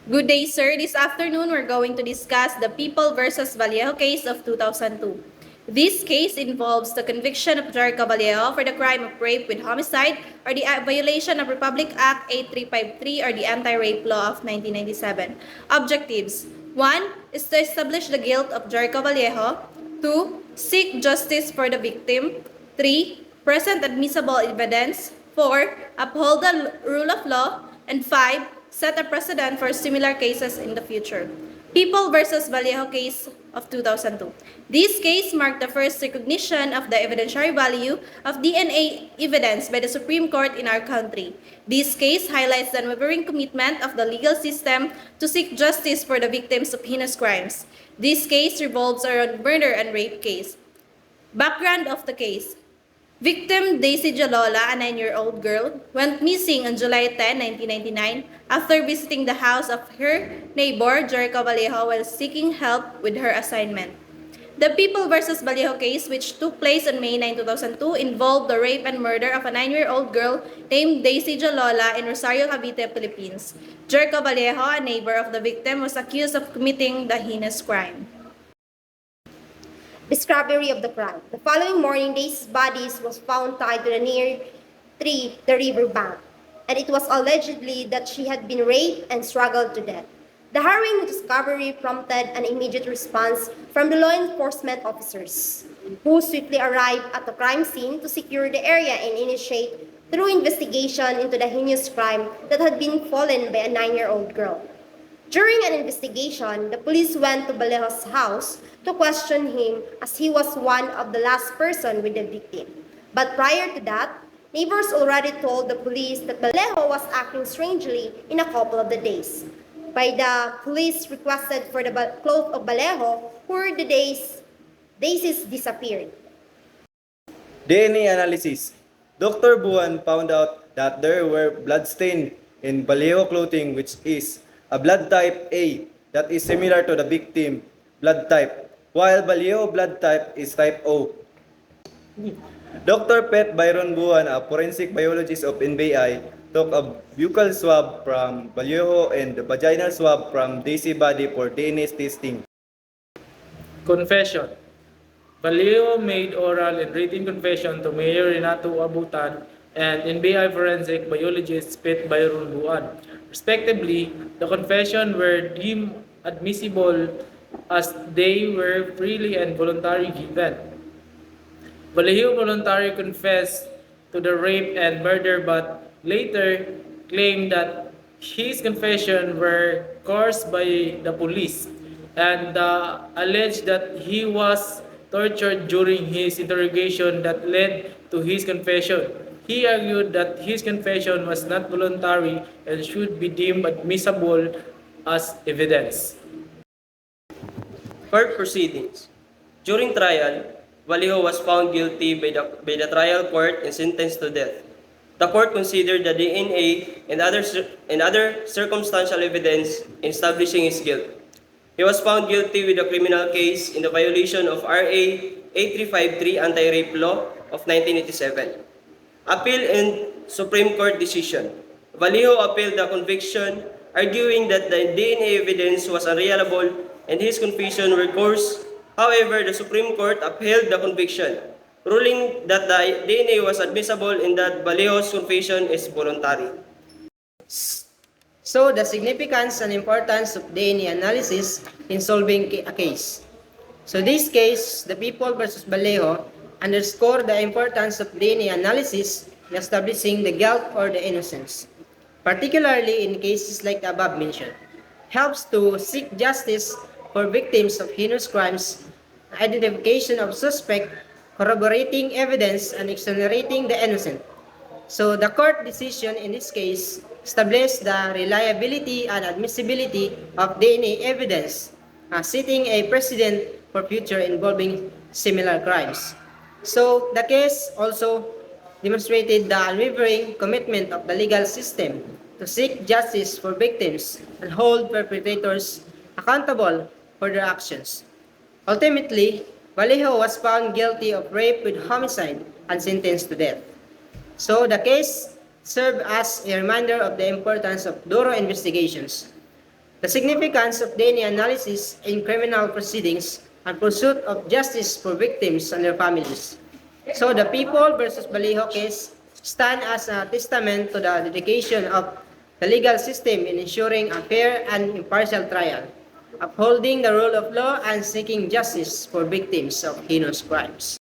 Good day, sir. This afternoon, we're going to discuss the People versus Vallejo case of 2002. This case involves the conviction of Jericho Vallejo for the crime of rape with homicide or the violation of Republic Act 8353 or the Anti-Rape Law of 1997. Objectives: 1. Is to establish the guilt of Jericho Vallejo. 2. Seek justice for the victim. 3. Present admissible evidence. 4. Uphold the rule of law. And 5. Set a precedent for similar cases in the future. People versus Vallejo case of 2002. This case marked the first recognition of the evidentiary value of DNA evidence by the Supreme Court in our country. This case highlights the unwavering commitment of the legal system to seek justice for the victims of heinous crimes. This case revolves around murder and rape case. Background of the case. Victim Daisy Jalola, a 9-year-old girl, went missing on July 10, 1999 after visiting the house of her neighbor, Jericho Vallejo, while seeking help with her assignment. The People versus Vallejo case, which took place on May 9, 2002, involved the rape and murder of a 9-year-old girl named Daisy Jalola in Rosario, Cavite, Philippines. Jericho Vallejo, a neighbor of the victim, was accused of committing the heinous crime. Discovery of the crime. The following morning, Daisy's body was found tied to the near tree, the river bank, and it was allegedly that she had been raped and struggled to death. The harrowing discovery prompted an immediate response from the law enforcement officers, who swiftly arrived at the crime scene to secure the area and initiate thorough investigation into the heinous crime that had been fallen by a 9-year-old girl. During an investigation, the police went to Vallejo's house to question him as he was one of the last person with the victim. But prior to that, neighbors already told the police that Vallejo was acting strangely in a couple of the days. By the police requested for the clothes of Vallejo were the Daisy's disappeared. DNA analysis. Dr. Buan found out that there were bloodstains in Vallejo clothing, which is a blood type A that is similar to the victim blood type, while Vallejo blood type is type O. Dr. Pet Byron Buan, a forensic biologist of NBI, took a buccal swab from Vallejo and the vaginal swab from Daisy body for DNA testing. Confession. Vallejo made oral and written confession to Mayor Renato Abutan and NBI forensic biologist Pet Byron Buan. Respectively, the confession were deemed admissible as they were freely and voluntarily given. Vallejo voluntarily confessed to the rape and murder but later claimed that his confession were coerced by the police and alleged that he was tortured during his interrogation that led to his confession. He argued that his confession was not voluntary and should be deemed admissible as evidence. Court proceedings. During trial, Vallejo was found guilty by the trial court and sentenced to death. The court considered the DNA and other circumstantial evidence in establishing his guilt. He was found guilty with a criminal case in the violation of RA 8353 Anti-Rape Law of 1987. Appeal and Supreme Court decision. Vallejo appealed the conviction, arguing that the DNA evidence was unreliable and his confession were coerced. However, the Supreme Court upheld the conviction, ruling that the DNA was admissible and that Vallejo's confession is voluntary. So, the significance and importance of DNA analysis in solving a case. So, this case, the People versus Vallejo, underscore the importance of DNA analysis in establishing the guilt or the innocence, particularly in cases like the above mentioned. Helps to seek justice for victims of heinous crimes, identification of suspect, corroborating evidence, and exonerating the innocent. So the court decision in this case established the reliability and admissibility of DNA evidence, setting a precedent for future involving similar crimes. So the case also demonstrated the unwavering commitment of the legal system to seek justice for victims and hold perpetrators accountable for their actions. Ultimately, Vallejo was found guilty of rape with homicide and sentenced to death. So the case served as a reminder of the importance of thorough investigations The significance of DNA analysis in criminal proceedings and pursuit of justice for victims and their families. So the People versus Vallejo case stand as a testament to the dedication of the legal system in ensuring a fair and impartial trial, upholding the rule of law and seeking justice for victims of heinous crimes.